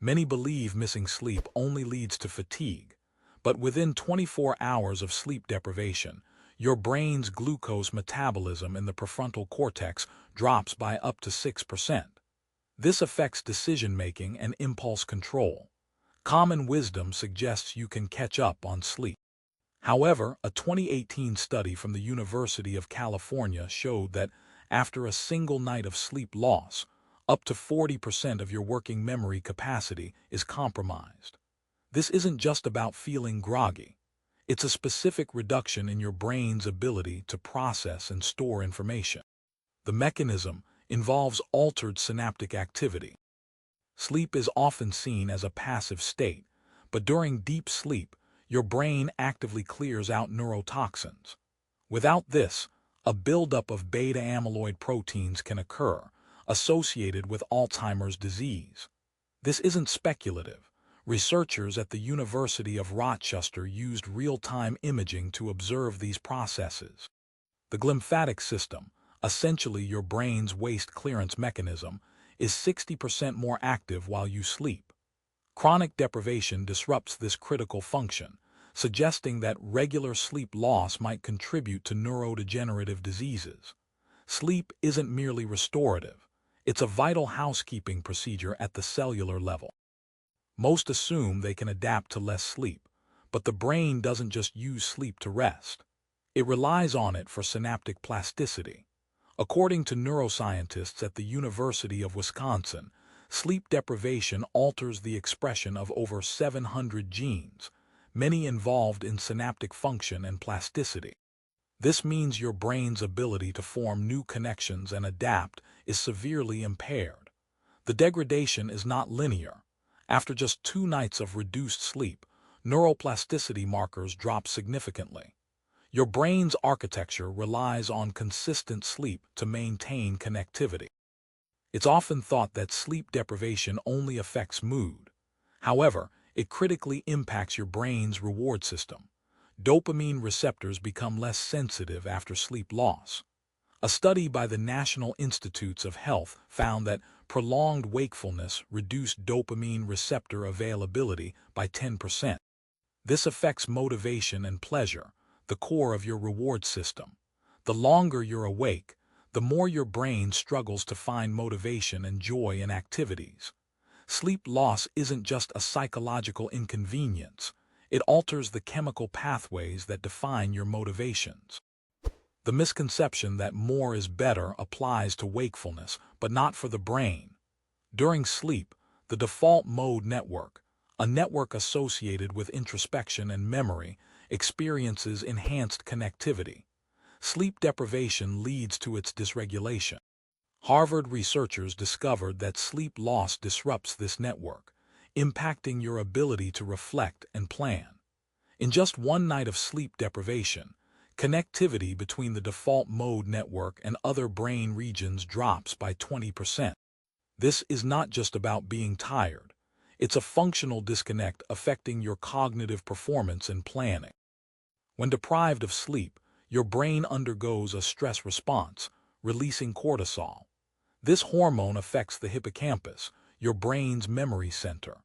Many believe missing sleep only leads to fatigue, but within 24 hours of sleep deprivation, your brain's glucose metabolism in the prefrontal cortex drops by up to 6%. This affects decision-making and impulse control. Common wisdom suggests you can catch up on sleep. However, a 2018 study from the University of California showed that after a single night of sleep loss, up to 40% of your working memory capacity is compromised. This isn't just about feeling groggy. It's a specific reduction in your brain's ability to process and store information. The mechanism involves altered synaptic activity. Sleep is often seen as a passive state, but during deep sleep, your brain actively clears out neurotoxins. Without this, a buildup of beta-amyloid proteins can occur, associated with Alzheimer's disease. This isn't speculative. Researchers at the University of Rochester used real-time imaging to observe these processes. The glymphatic system, essentially your brain's waste clearance mechanism, is 60% more active while you sleep. Chronic deprivation disrupts this critical function, suggesting that regular sleep loss might contribute to neurodegenerative diseases. Sleep isn't merely restorative. It's a vital housekeeping procedure at the cellular level. Most assume they can adapt to less sleep, but the brain doesn't just use sleep to rest. It relies on it for synaptic plasticity. According to neuroscientists at the University of Wisconsin, sleep deprivation alters the expression of over 700 genes, many involved in synaptic function and plasticity. This means your brain's ability to form new connections and adapt is severely impaired. The degradation is not linear. After just 2 nights of reduced sleep, neuroplasticity markers drop significantly. Your brain's architecture relies on consistent sleep to maintain connectivity. It's often thought that sleep deprivation only affects mood. However, it critically impacts your brain's reward system. Dopamine receptors become less sensitive after sleep loss. A study by the National Institutes of Health found that prolonged wakefulness reduced dopamine receptor availability by 10%. This affects motivation and pleasure, the core of your reward system. The longer you're awake, the more your brain struggles to find motivation and joy in activities. Sleep loss isn't just a psychological inconvenience. It alters the chemical pathways that define your motivations. The misconception that more is better applies to wakefulness, but not for the brain. During sleep, the default mode network, a network associated with introspection and memory, experiences enhanced connectivity. Sleep deprivation leads to its dysregulation. Harvard researchers discovered that sleep loss disrupts this network, impacting your ability to reflect and plan. In just 1 night of sleep deprivation, connectivity between the default mode network and other brain regions drops by 20%. This is not just about being tired. It's a functional disconnect affecting your cognitive performance and planning. When deprived of sleep, your brain undergoes a stress response, releasing cortisol. This hormone affects the hippocampus, your brain's memory center.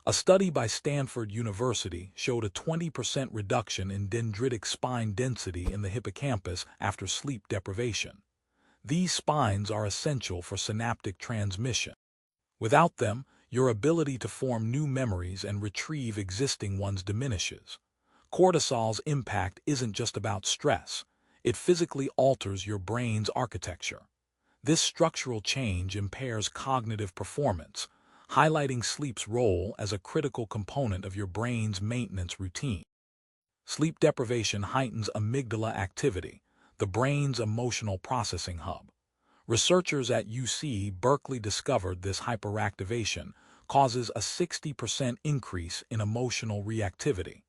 A study by Stanford University showed a 20% reduction in dendritic spine density in the hippocampus after sleep deprivation. These spines are essential for synaptic transmission. Without them, your ability to form new memories and retrieve existing ones diminishes. Cortisol's impact isn't just about stress. It physically alters your brain's architecture. This structural change impairs cognitive performance, highlighting sleep's role as a critical component of your brain's maintenance routine. Sleep deprivation heightens amygdala activity, the brain's emotional processing hub. Researchers at UC Berkeley discovered this hyperactivation causes a 60% increase in emotional reactivity.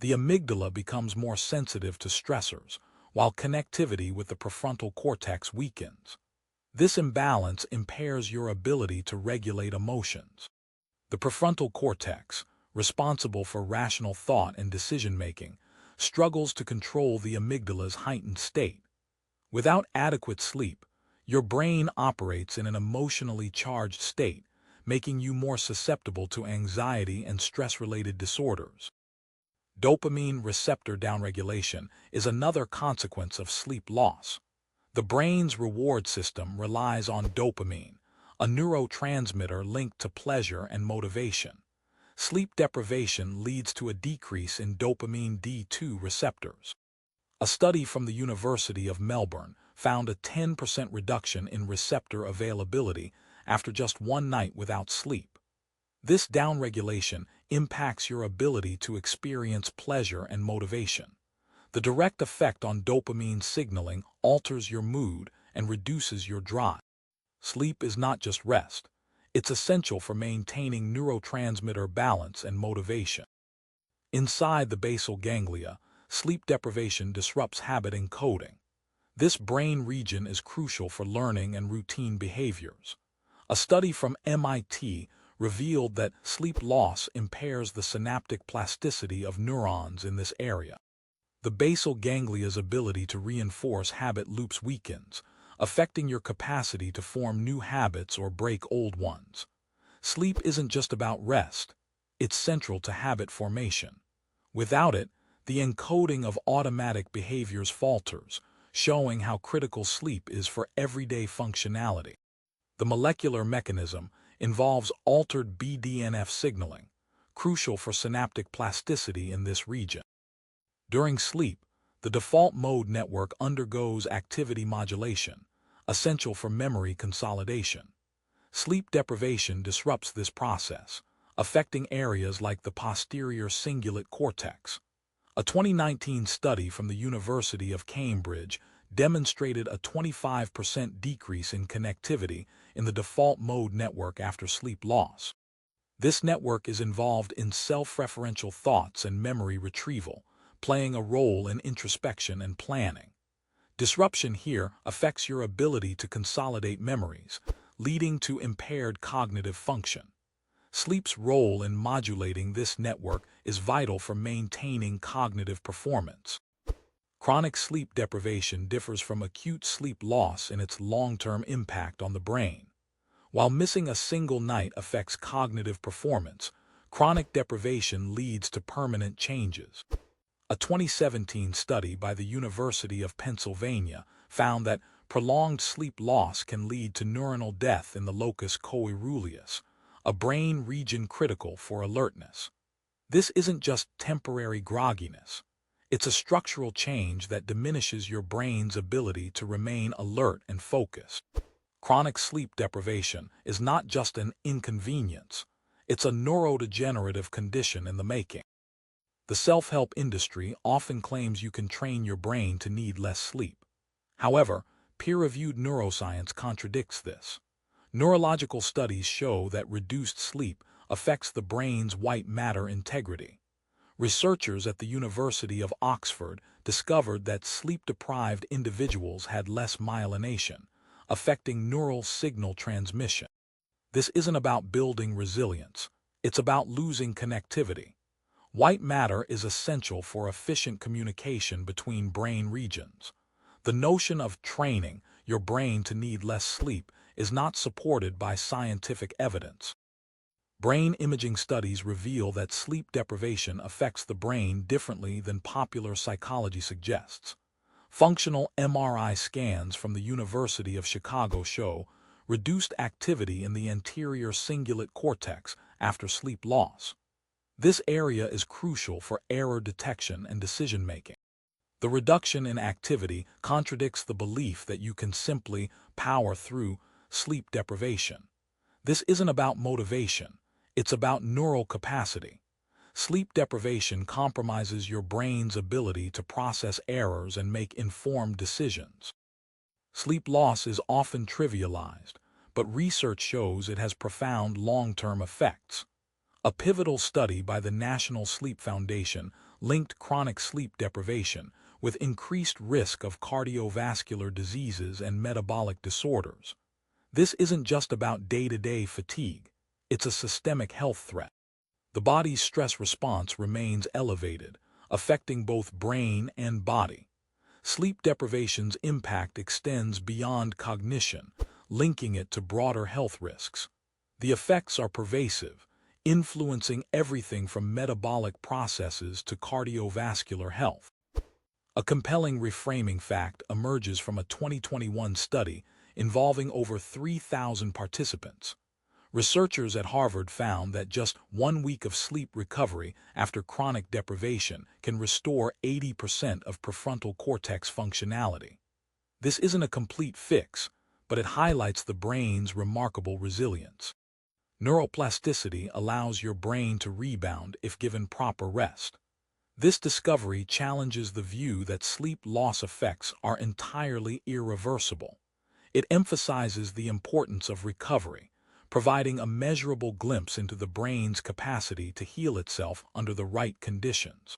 The amygdala becomes more sensitive to stressors, while connectivity with the prefrontal cortex weakens. This imbalance impairs your ability to regulate emotions. The prefrontal cortex, responsible for rational thought and decision-making, struggles to control the amygdala's heightened state. Without adequate sleep, your brain operates in an emotionally charged state, making you more susceptible to anxiety and stress-related disorders. Dopamine receptor downregulation is another consequence of sleep loss. The brain's reward system relies on dopamine, a neurotransmitter linked to pleasure and motivation. Sleep deprivation leads to a decrease in dopamine D2 receptors. A study from the University of Melbourne found a 10% reduction in receptor availability after just one night without sleep. This downregulation impacts your ability to experience pleasure and motivation. The direct effect on dopamine signaling alters your mood and reduces your drive. Sleep is not just rest. It's essential for maintaining neurotransmitter balance and motivation. Inside the basal ganglia, sleep deprivation disrupts habit encoding. This brain region is crucial for learning and routine behaviors. A study from MIT revealed that sleep loss impairs the synaptic plasticity of neurons in this area. The basal ganglia's ability to reinforce habit loops weakens, affecting your capacity to form new habits or break old ones. Sleep isn't just about rest, it's central to habit formation. Without it, the encoding of automatic behaviors falters, showing how critical sleep is for everyday functionality. The molecular mechanism involves altered BDNF signaling, crucial for synaptic plasticity in this region. During sleep, the default mode network undergoes activity modulation, essential for memory consolidation. Sleep deprivation disrupts this process, affecting areas like the posterior cingulate cortex. A 2019 study from the University of Cambridge demonstrated a 25% decrease in connectivity in the default mode network after sleep loss. This network is involved in self-referential thoughts and memory retrieval, playing a role in introspection and planning. Disruption here affects your ability to consolidate memories, leading to impaired cognitive function. Sleep's role in modulating this network is vital for maintaining cognitive performance. Chronic sleep deprivation differs from acute sleep loss in its long-term impact on the brain. While missing a single night affects cognitive performance, chronic deprivation leads to permanent changes. A 2017 study by the University of Pennsylvania found that prolonged sleep loss can lead to neuronal death in the locus coeruleus, a brain region critical for alertness. This isn't just temporary grogginess. It's a structural change that diminishes your brain's ability to remain alert and focused. Chronic sleep deprivation is not just an inconvenience, it's a neurodegenerative condition in the making. The self-help industry often claims you can train your brain to need less sleep. However, peer-reviewed neuroscience contradicts this. Neurological studies show that reduced sleep affects the brain's white matter integrity. Researchers at the University of Oxford discovered that sleep-deprived individuals had less myelination, affecting neural signal transmission. This isn't about building resilience, it's about losing connectivity. White matter is essential for efficient communication between brain regions. The notion of training your brain to need less sleep is not supported by scientific evidence. Brain imaging studies reveal that sleep deprivation affects the brain differently than popular psychology suggests. Functional MRI scans from the University of Chicago show reduced activity in the anterior cingulate cortex after sleep loss. This area is crucial for error detection and decision-making. The reduction in activity contradicts the belief that you can simply power through sleep deprivation. This isn't about motivation, it's about neural capacity. Sleep deprivation compromises your brain's ability to process errors and make informed decisions. Sleep loss is often trivialized, but research shows it has profound long-term effects. A pivotal study by the National Sleep Foundation linked chronic sleep deprivation with increased risk of cardiovascular diseases and metabolic disorders. This isn't just about day-to-day fatigue, it's a systemic health threat. The body's stress response remains elevated, affecting both brain and body. Sleep deprivation's impact extends beyond cognition, linking it to broader health risks. The effects are pervasive, influencing everything from metabolic processes to cardiovascular health. A compelling reframing fact emerges from a 2021 study involving over 3,000 participants. Researchers at Harvard found that just 1 week of sleep recovery after chronic deprivation can restore 80% of prefrontal cortex functionality. This isn't a complete fix, but it highlights the brain's remarkable resilience. Neuroplasticity allows your brain to rebound if given proper rest. This discovery challenges the view that sleep loss effects are entirely irreversible. It emphasizes the importance of recovery, providing a measurable glimpse into the brain's capacity to heal itself under the right conditions.